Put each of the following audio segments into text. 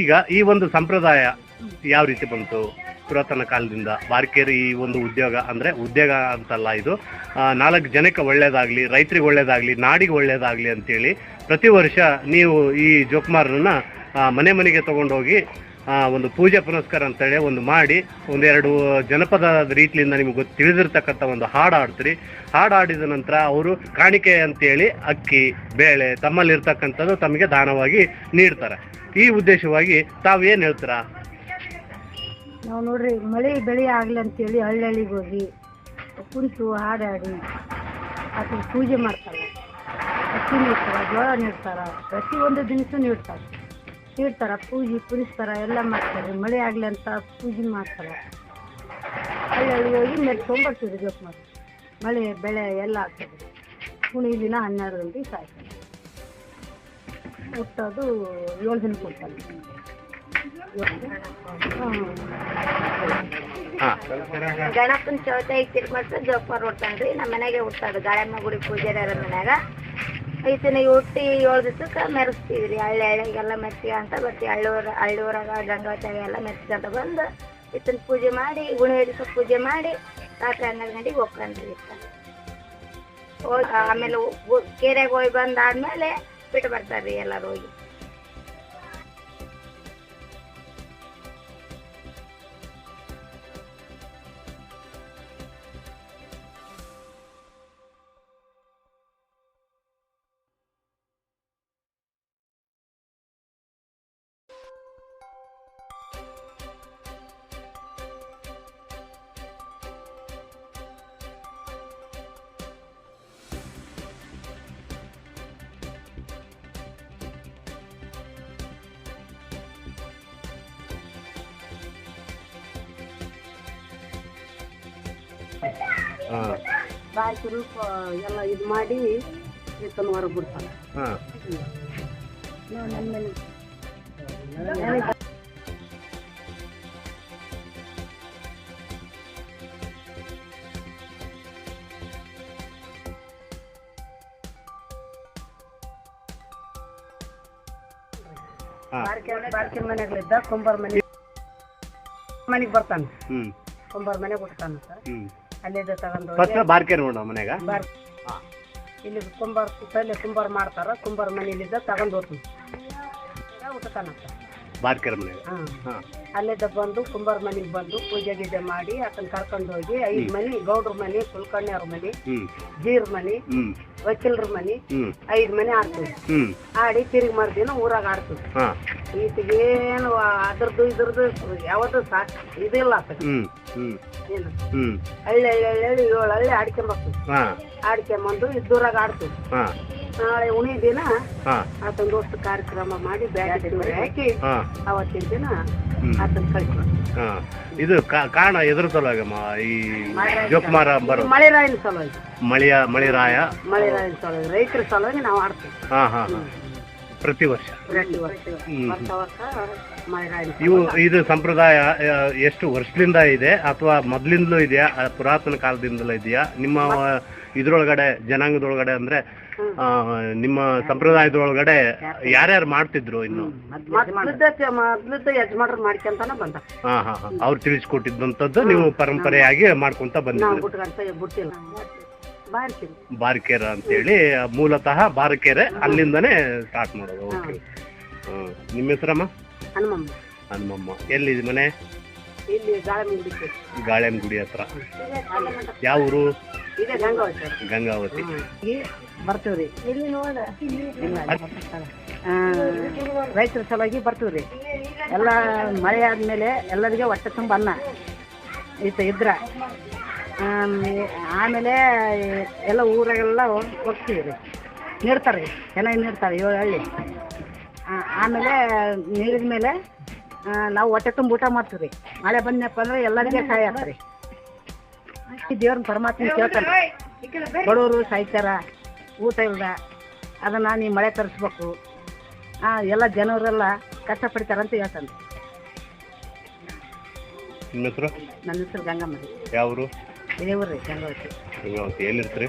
ಈಗ ಈ ಒಂದು ಸಂಪ್ರದಾಯ ಯಾವ ರೀತಿ ಬಂತು? ಪುರಾತನ ಕಾಲದಿಂದ ಬಾರ್ಕೇರಿ ಈ ಒಂದು ಉದ್ಯೋಗ ಅಂದರೆ ಉದ್ಯೋಗ ಅಂತಲ್ಲ, ಇದು 4 ಜನಕ್ಕೆ ಒಳ್ಳೇದಾಗಲಿ, ರೈತರಿಗೆ ಒಳ್ಳೇದಾಗಲಿ, ನಾಡಿಗೆ ಒಳ್ಳೇದಾಗಲಿ ಅಂತೇಳಿ ಪ್ರತಿ ವರ್ಷ ನೀವು ಈ ಜೋಕುಮಾರನ್ನ ಮನೆ ಮನೆಗೆ ತೊಗೊಂಡೋಗಿ ಒಂದು ಪೂಜೆ ಪುನಸ್ಕಾರ ಅಂತೇಳಿ ಒಂದು ಮಾಡಿ ಒಂದೆರಡು ಜನಪದ ರೀತಿಯಿಂದ ನಿಮಗೆ ತಿಳಿದಿರ್ತಕ್ಕಂಥ ಒಂದು ಹಾಡು ಹಾಡ್ತೀರಿ. ಹಾಡು ಹಾಡಿದ ನಂತರ ಅವರು ಕಾಣಿಕೆ ಅಂತೇಳಿ ಅಕ್ಕಿ ಬೇಳೆ ತಮ್ಮಲ್ಲಿರ್ತಕ್ಕಂಥದ್ದು ತಮಗೆ ದಾನವಾಗಿ ನೀಡ್ತಾರೆ. ಈ ಉದ್ದೇಶವಾಗಿ ತಾವೇನು ಹೇಳ್ತೀರಾ? ನಾವು ನೋಡ್ರಿ ಮಳೆ ಬೆಳೆ ಆಗಲಿ ಅಂತೇಳಿ ಹಳ್ಳಿಗೆ ಹೋಗಿ ಕುಂತು ಹಾಡಾಡಿ ಅದಕ್ಕೆ ಪೂಜೆ ಮಾಡ್ತಾರೆ. ಅಕ್ಕಿ ನೀಡ್ತಾರೆ, ಜೋಳ ನೀಡ್ತಾರೆ, ಪ್ರತಿಯೊಂದು ದಿನಸೂ ನೀಡ್ತಾರೆ. ಪೂಜೆ ಪುರಿಸ್ತಾರೆ, ಎಲ್ಲ ಮಾಡ್ತಾರೆ. ಮಳೆ ಆಗಲಿ ಅಂತ ಪೂಜೆ ಮಾಡ್ತಾರೆ. ಹಳ್ಳಿಗೆ ಹೋಗಿ ಮೆಟ್ಕೊಂಡ್ಬರ್ತೀವಿ ಜೋಕುಮಾರ. ಮಳೆ ಬೆಳೆ ಎಲ್ಲ ಆಗ್ತದೆ. ಹುಣಿ ದಿನ 12 ಗಂಟೆಗೆ ಸಾಯ್ತಾರೆ. ಹುಟ್ಟೋದು 7 ದಿನಕ್ಕೆ ಕೊಡ್ತಾರೆ. ಗಣಪನ ಚೌತಿ ತಿರ್ಮಟ್ಟ ಜೋಕುಮಾರ್ ಹುಡ್ತಾನ್ರಿ. ನಮ್ಮ ಮನೆಗೆ ಹುಟ್ಟಾಡು ಗಾಳಮ್ಮ ಗುಡಿ ಪೂಜಾರಿಯರ ಮನ್ಯಾಗ. ಈತನಿಗೆ ಹುಟ್ಟಿ 7 ದಿವಸಕ್ಕೆ ಮೆರೆಸ್ತೀವಿ ರೀ. ಹಳ್ಳಿಗೆಲ್ಲ ಮೆರ್ಸಿ ಅಂತ ಬರ್ತೀವಿ. ಹಳ್ಳಿಊರಾಗ ಗಂಗಾವತಿ ಎಲ್ಲ ಮೆರ್ಸ್ಕೊಂತ ಬಂದು ಈತನ ಪೂಜೆ ಮಾಡಿ ಗುಣಿ ದಿವಸ ಪೂಜೆ ಮಾಡಿ ರಾತ್ರಿ 12 ಗಂಟೆಗೆ ಹೋಗ್ಕೊಂಡ್ರಿ ಹೋಗಿ. ಆಮೇಲೆ ಕೆರೆಗೆ ಹೋಗಿ ಬಂದಾದ್ಮೇಲೆ ಬಿಟ್ಟು ಬರ್ತಾರ್ರಿ ಎಲ್ಲರೂ ಹೋಗಿ. ಬಾಕಿ ರೂಪ ಎಲ್ಲ ಇದು ಮಾಡಿ ಈತನ ಹೊರಗೆ ಬಿಡ್ತಾನೆ. ಬಾರ್ಕಿ ಮನೆಗಳಿದ್ದ ಕುಂಬಾರ ಮನೆಗೆ ಬರ್ತಾನೆ. ಕುಂಬಾರ ಮನೆಗೆ ಬಿಡ್ತಾನ ಸರ್. ಅಲ್ಲಿದ್ದ ತಗೊಂಡು ಬಾರ್ಕೇರ್ ನೋಡ ಮನೆಗ ಇಲ್ಲಿ ಕುಂಬಾರ ಮಾಡ್ತಾರ. ಕುಂಬಾರ ಮನೆಯಲ್ಲಿದ್ದ ತಗೊಂಡು ಹೋಗ್ತೀನಿ ಊಟತಾನ ಬಾರ್ಕೇರ್ ಮನೆ. ಅಲ್ಲಿದ್ದ ಬಂದು ಕುಂಬಾರ ಮನೆಗೆ ಬಂದು ಪೂಜೆ ಗೀಜೆ ಮಾಡಿ ಅದನ್ನ ಕರ್ಕೊಂಡು ಹೋಗಿ 5 ಮನೆ ಗೌಡ್ರ ಮನೆ, ಕುಲ್ಕರ್ಣಿಯವ್ರ ಮನೆ, ಜೀರ್ ಮನೆ, ವಕೀಲರ ಮನೆ 5 ಮನೆ ಆಡ್ತೀವಿ. ಆಡಿ ತಿರುಗಿ ಮರ್ದಿನ ಊರಾಗ ಆಡ್ತೀವಿ. ಈತಗೇನು ಇದ್ರದ್ದು ಯಾವತ್ತು ಇದಿಲ್ಲ ಏನು ಹಳ್ಳಿ 7 ಹಳ್ಳಿ ಆಡ್ಕೊಂಬರ್ತೀವಿ. ಆಡ್ಕೊಂಬಂದು ಇದ್ದೂರಾಗ ಆಡ್ತೀವಿ. ನಾಳೆ ಉಣಿ ದಿನ ಆತನ ದೋಸ್ತ ಕಾರ್ಯಕ್ರಮ ಮಾಡಿ ಬ್ಯಾಗ್ ಹಾಕಿ ಅವತ್ತಿನ ದಿನ ಆತನ ಕಳಿಸ್ಬೇಕು. ಇದು ಕಾರಣ ಎದುರು ಸಲುವಾಗಮ್ಮ ಈ ಜೋಕುಮಾರ ಬರೋ ಮಳೆರಾಯನ ಸಲುವಾಗಿ. ಮಳೆರಾಯನ ಸಲುವಾಗಿ ರೈತರ ಸಲುವಾಗಿ ನಾವು ಆಡ್ತೀವಿ. ಪ್ರತಿ ವರ್ಷ ಮಳೆರಾಯನ. ಇದು ಸಂಪ್ರದಾಯ ಎಷ್ಟು ವರ್ಷದಿಂದ ಇದೆ ಅಥವಾ ಮೊದ್ಲಿಂದಲೂ ಇದೆಯಾ, ಪುರಾತನ ಕಾಲದಿಂದಲೂ ಇದೆಯಾ? ನಿಮ್ಮ ಇದ್ರೊಳಗಡೆ ಜನಾಂಗದೊಳಗಡೆ ಅಂದ್ರೆ ನಿಮ್ಮ ಸಂಪ್ರದಾಯದೊಳಗಡೆ ಯಾರ್ಯಾರು ಮಾಡ್ತಿದ್ರು? ಇನ್ನು ಮೊದ್ಲದ್ದು ಯಜಮಾನ್ರು ಮಾಡ್ಕೊಂತಾನ ಬಂದ. ಅವ್ರು ತಿಳಿಸ್ಕೊಟ್ಟಿದ್ದಂಥದ್ದು ನೀವು ಪರಂಪರೆಯಾಗಿ ಮಾಡ್ಕೊಂತ ಬಂದಿದ್ದೀರಿ. ಬಿಟ್ಟಿಲ್ಲ. ಬಾರ್ಕೇರ ಅಂತೇಳಿ ಮೂಲತಃ ಬಾರ್ಕೇರೆ, ಅಲ್ಲಿಂದನೇ ಸ್ಟಾರ್ಟ್ ಮಾಡೋದು. ಓಕೆ. ನಿಮ್ಮ ಹೆಸರಮ್ಮ? ಹನುಮಮ್ಮ. ಎಲ್ಲಿದೆ ಮನೆ? ಇಲ್ಲಿ ಗಾಳೆಮ್ ಗುಡಿ ಹತ್ರ. ಯಾವ ಊರು? ಗಂಗಾವತಿ. ಬರ್ತೀವ್ರಿ. ರೈತರ ಸಲುವಾಗಿ ಬರ್ತೀವ್ರಿ. ಎಲ್ಲ ಮಳೆ ಆದ್ಮೇಲೆ ಎಲ್ಲರಿಗೆ ಹೊಟ್ಟೆ ತುಂಬ ಅನ್ನ ಇದ್ರ ಆಮೇಲೆ ಎಲ್ಲ ಊರಾಗೆಲ್ಲ ಹೋಗ್ತೀವಿ ರೀ. ನೀಡ್ತಾರೆ, ಚೆನ್ನಾಗಿ ನೀಡ್ತಾರೆ 7 ಹಳ್ಳಿ. ಆಮೇಲೆ ನೀರಿದ ಮೇಲೆ ನಾವು ಹೊಟ್ಟೆ ತುಂಬ ಊಟ ಮಾಡ್ತೀವಿ ರೀ. ಮಳೆ ಬಂದಪ್ಪ ಅಂದ್ರೆ ಎಲ್ಲರಿಗೆ ಸಹಾಯ ಆಗ್ತಾರೆ. ದೇವ್ರನ್ನ ಪರಮಾತ್ಮ ಕೇಳ್ತಾರೆ. ಬಡವರು ಸಾಯ್ತಾರ, ಊಟ ಇಲ್ದ, ಅದನ್ನು ನೀವು ಮಳೆ ತರಿಸ್ಬೇಕು, ಎಲ್ಲ ಜನವರೆಲ್ಲ ಕಷ್ಟಪಡ್ತಾರಂತ ಹೇಳ್ತಾನೆ. ನಿಮ್ಮ ಹೆಸರು? ನನ್ನ ಹೆಸರು ಗಂಗಮ್ಮ ರೀ. ಯಾವರು? ಇದೇ ಊರು ರೀ ಗಂಗಾವತಿ. ಗಂಗಾವತಿ. ಎಲ್ಲಿರ್ತೀರಿ?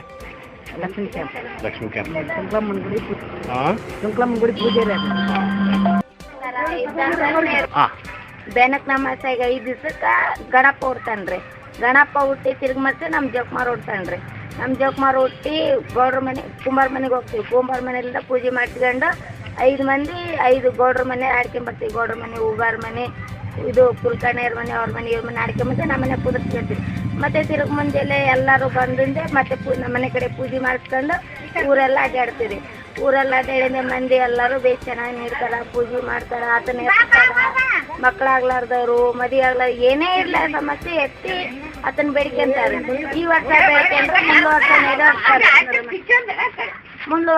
ಲಕ್ಷ್ಮೀ ಕ್ಯಾಂಪ್. ಲಕ್ಷ್ಮೀ ಕ್ಯಾಂಪ್. ಸುಂಕ್ಲಮ್ಮನ ಗುಡಿ ಹಾಂ, ಸುಂಕ್ಲಮ್ಮನ ಗುಡಿ ಪೂಜೆ ರೀ ಹಾಂ. ಬೆನಕ್ ನಮಾಸಾಗ 5 ದಿವ್ಸಕ್ಕೆ ಗಣಪ ಹುಡ್ತಾನ್ರಿ. ಗಣಪ ಹುಟ್ಟಿ ತಿರ್ಗಿ ಮತ್ತೆ ನಮ್ಮ ಜೋಕುಮಾರ್ ಹುಡ್ತಾನ್ರಿ. ನಮ್ಮ ಜೋಕುಮಾರ್ ಹುಟ್ಟಿ ಗೌಡ್ರ ಮನೆ ಕುಂಬಾರ ಮನೆಗೆ ಹೋಗ್ತೀವಿ. ಕುಂಬಾರ ಮನೆಯಿಂದ ಪೂಜೆ ಮಾಡ್ಕೊಂಡು 5 ಮಂದಿ 5 ಗೌಡ್ರ ಮನೆ ಆಡ್ಕೊಂಬರ್ತೀವಿ. ಗೌಡ್ರ ಮನೆ, ಹೂಗಾರ ಮನೆ, ಇದು ಕುಲ್ಕರ್ಣಿಯವ್ರ ಮನೆ, ಅವ್ರ ಮನೆ, ಇವ್ರ ಮನೆ ಆಡ್ಕೊಂಬಂದು ನಮ್ಮ ಮನೆ ಕುದುರ್ಸ್ಕೊಳ್ತೀವಿ. ಮತ್ತೆ ತಿರುಗಿ ಮುಂಜಾನೆ ಎಲ್ಲರೂ ಬಂದಿಂದೆ ಮತ್ತೆ ನಮ್ಮ ಮನೆ ಕಡೆ ಪೂಜೆ ಮಾಡಿಸ್ಕೊಂಡು ಊರೆಲ್ಲ ಅಡ್ಡಾಡ್ತೀವಿ. ಊರೆಲ್ಲ ಅಡ್ಡಾಡಿದ ಮಂದಿ ಎಲ್ಲರೂ ಬೇಸ್ ಚೆನ್ನಾಗಿ ನೀಡ್ತಾರ, ಪೂಜೆ ಮಾಡ್ತಾರ. ಆತನ ಮಕ್ಕಳಾಗ್ಲಾರ್ದವ್ರು, ಮದುವೆ ಆಗ್ಲಾರ, ಏನೇ ಇರ್ಲ ಸಮಸ್ಯೆ ಎತ್ತಿ ಆತನ ಬೇಡ್ಕೊಂತಾರೆ. ಈ ವರ್ಷ ಬೇಡ್ಕೊಂಡ್ರೆ ಮುಂದೆ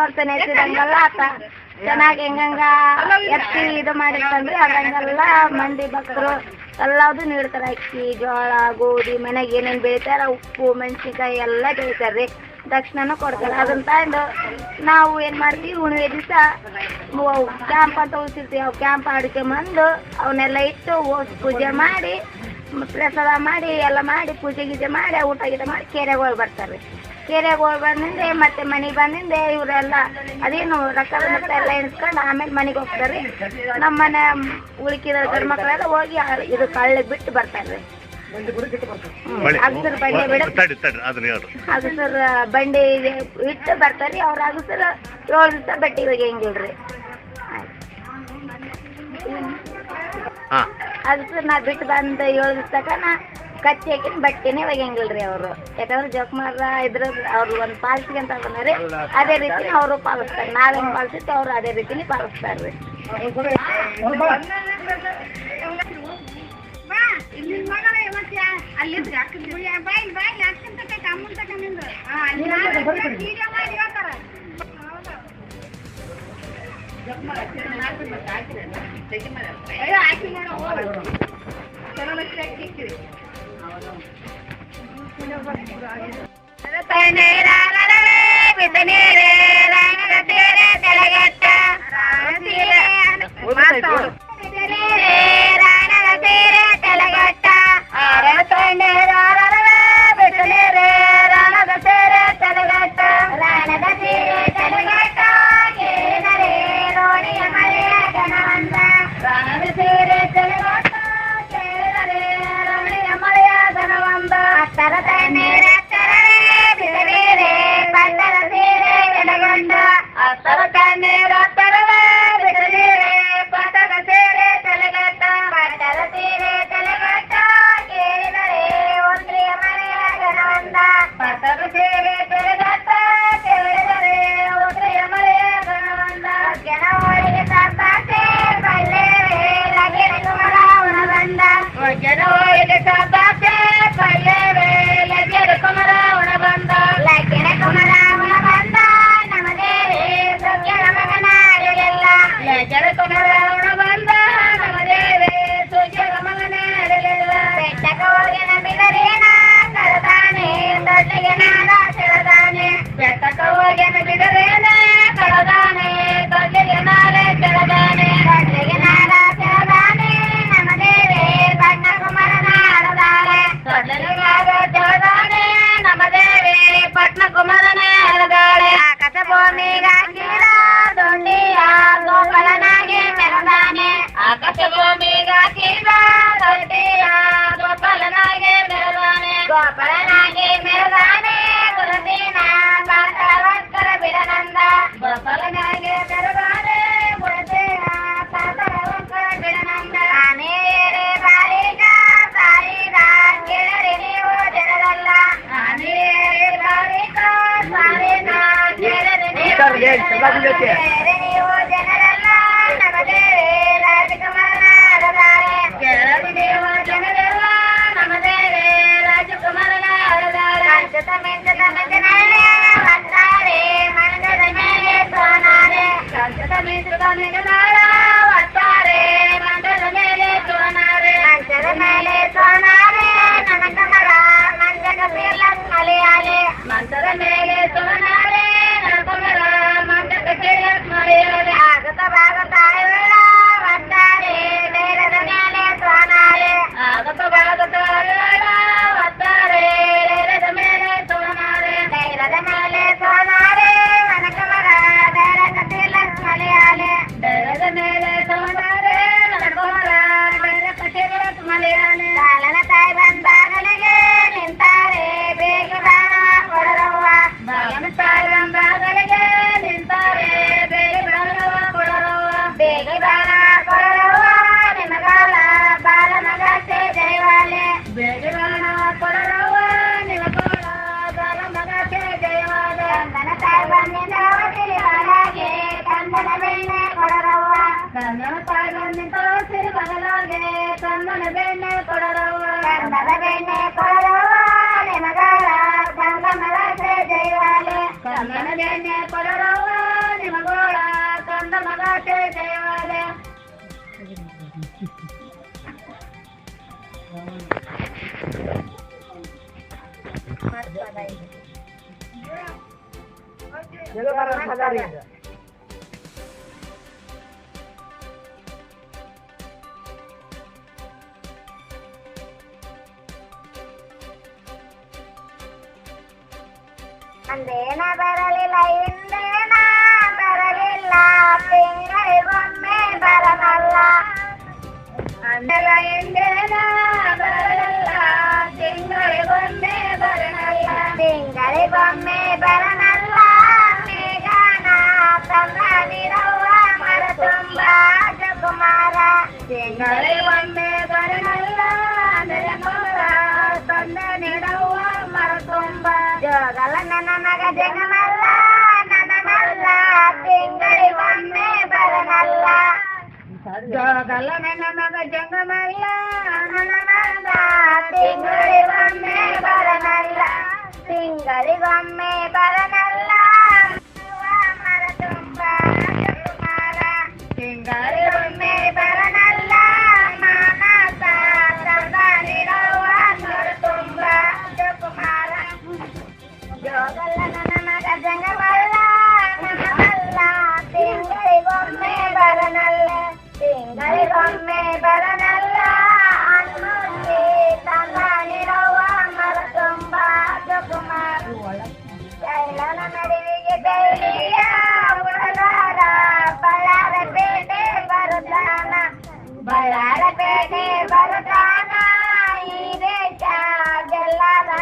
ವರ್ಷ ನೆಚ್ಚಿದಂಗೆಲ್ಲ ಆತ ಚೆನ್ನಾಗಿ ಹೆಂಗಂಗ ಎತ್ತಿ ಇದು ಮಾಡಿರ್ತಂದ್ರೆ ಅದಂಗೆಲ್ಲ ಮಂದಿ ಭಕ್ತರು ಎಲ್ಲದು ನೀಡ್ತಾರ. ಅಕ್ಕಿ, ಜೋಳ, ಗೋಧಿ, ಮನೆಗೆ ಏನೇನು ಬೆಳಿತಾರ, ಉಪ್ಪು, ಮೆಣಸಿನ್ಕಾಯಿ ಎಲ್ಲ ಬೆಳಿತಾರ್ರಿ. ದಕ್ಷಿಣನೂ ಕೊಡ್ತಾರೆ. ಅದನ್ನ ತಗೊಂಡು ನಾವು ಏನು ಮಾಡ್ತೀವಿ, ಹುಣ್ಣಿಮೆ ದಿವಸ ಕ್ಯಾಂಪ್ ಅಂತ ಉಳಿಸಿರ್ತೀವಿ. ಅವು ಕ್ಯಾಂಪ್ ಆಡ್ಕೊಂಬಂದು ಅವನ್ನೆಲ್ಲ ಇಟ್ಟು ಪೂಜೆ ಮಾಡಿ, ಪ್ರಸಾದ ಮಾಡಿ ಎಲ್ಲ ಮಾಡಿ, ಪೂಜೆ ಗೀಜೆ ಮಾಡಿ, ಊಟ ಗೀಟ ಮಾಡಿ ಕೆರೆಗೆ ಹೋಗಿ ಬರ್ತಾರೆ. ಕೆರೆಗೆ ಹೋಗಿ ಬಂದಿಂದೆ ಮತ್ತೆ ಮನೆಗೆ ಬಂದಿಂದೆ ಇವರೆಲ್ಲ ಅದೇನು ರೊಕ್ಕ ಮತ್ತೆ ಎಲ್ಲ ಎಣಿಸ್ಕೊಂಡು ಆಮೇಲೆ ಮನೆಗೆ ಹೋಗ್ತಾರೆ. ನಮ್ಮ ಮನೆ ಉಳಿಕಿದ ಗಂಡು ಮಕ್ಕಳೆಲ್ಲ ಹೋಗಿ ಇದು ಕಳ್ಳಿಗೆ ಬಿಟ್ಟು ಬರ್ತಾರೆ. ಅಗಸರ ಬಂಡೆ ಬಿಡ ಅಗಸರ ಬಂಡಿ ಇಟ್ಟು ಬರ್ತಾರೆ. ಅವ್ರ ಅಗಸರ 7 ದಿವಸ ಬಟ್ಟೆ ಒಗೆಯಂಗಿಲ್ರಿ. ಅಗಸರ ನಾ ಬಿಟ್ಟು ಬಂದ 7 ದಿವಸ ತನಕ ಕಚ್ಚಿ ಹಾಕಿನ ಬಟ್ಟೆನೇ ಒಗೆಯಂಗಿಲ್ರಿ ಅವರು. ಯಾಕಂದ್ರೆ ಜೋಕುಮಾರ ಇದ್ರ ಅವ್ರು ಒಂದು ಪಾಲಿಸಿಗೆ ಅಂತ ಬಂದಾರೆ, ಅದೇ ರೀತಿ ಅವರು ಪಾಲಿಸ್ತಾರೆ. ನಾವ್ ಹೆಂಗ್ ಪಾಲಿಸಿರ್ತೀವಿ ಅವ್ರು ಅದೇ ರೀತಿನೇ ಪಾಲಿಸ್ತಾರ್ರಿ. ಕನ್ನಡದ ಬೆಣ್ಣೆ ಕೊಡರವ್ವ ನಿಮಗಳ ಕಂದಮಲ ಶ್ರೀ ಜಯವಾಲೆ ಕನ್ನಡ ಬೆಣ್ಣೆ ಕೊಡರವ್ವ ನಿಮಗಳ ಕಂದಮಲ ಶ್ರೀ ಜಯವಾಲೆ ಅಂದೇನ ಬರಲಿಲ್ಲ ಹಿಂದೇನ ಬರಲಿಲ್ಲ ತಿಂಗಳಿಗೊಮ್ಮೆ ಬರನಲ್ಲ ಅಂದೆಲ್ಲ ಹಿಂದೇನ ಬರಲಿಲ್ಲ ತಿಂಗಳಿಗೊಮ್ಮೆ ಬರನಲ್ಲ ತಿಂಗಳಿಗೊಮ್ಮೆ ಬರನಲ್ಲ ಮೇಘನ ತಂದ ನೀರವ್ವ ಮರ ತುಂಬ ಕುಮಾರ ತಿಂಗಳಿಗೊಮ್ಮೆ ಬರನಲ್ಲ ನೆಲಮರ ತಂದ ನೀರವ್ವ ಮರ ತುಂಬ ಜೋಗಲ್ಲ ನನ್ನ ಮಗ ಜಗಮಲ್ಲ ನನನಲ್ಲ ತಿಂಗಳಿಗೊಮ್ಮೆ ಬರನಲ್ಲ ಜೋಗಲ್ಲ ನನ್ನ ಮಗ ಜಂಗಮಲ್ಲ ನನನಲ್ಲ ತಿಂಗಳಿಗೊಮ್ಮೆ ಬರನಲ್ಲ ತಿಂಗಳಿಗೊಮ್ಮೆ ಬರನಲ್ಲ ಮರ ತುಂಬ ಕುಮಾರ ತಿಂಗಳಿಗೊಮ್ಮೆ ಬರನಲ್ಲ ಮಾನಸ ತಂದ ನೀಡುವ ಮರ ತುಂಬ ಕುಮಾರ ಜೋಗಲ್ಲ ನನ್ನ ಮಗ ಜಂಗಮಲ್ಲ ನನನಲ್ಲ ತಿಂಗಳಿಗೊಮ್ಮೆ ಬರನಲ್ಲ ತಿಂಗಳಿಗೊಮ್ಮೆ ಬರನಲ್ಲ ಅನ್ಮುಂದಿ ತಂದ ನೀಡುವ ಮರ ತುಂಬ ಕುಮಾರ ಜೈಲನ ನಡುವಿಗೆ ಜೈಲಿಯ ಉಳದಾರ ಬಳ್ಳಾರ ಪೇಟೆ ಬರುತ್ತಾನ ಬಳ್ಳಾರ ಪೇಟೆ ಬರುತ್ತಾನ ಈ ದೇಶ ಗೆಲ್ಲದ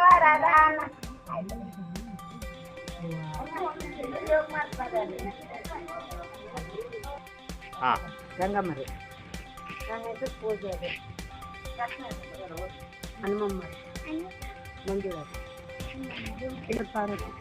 ವರದಾನ ಹಾ ಗಂಗಮ್ಮರಿ ನನ್ನ ಹೆಸರು ಪೂಜೆ ಇದೆ ಹನುಮಮ್ಮ ಮಂಜುಳಾ ಪಾರ್ವತಿ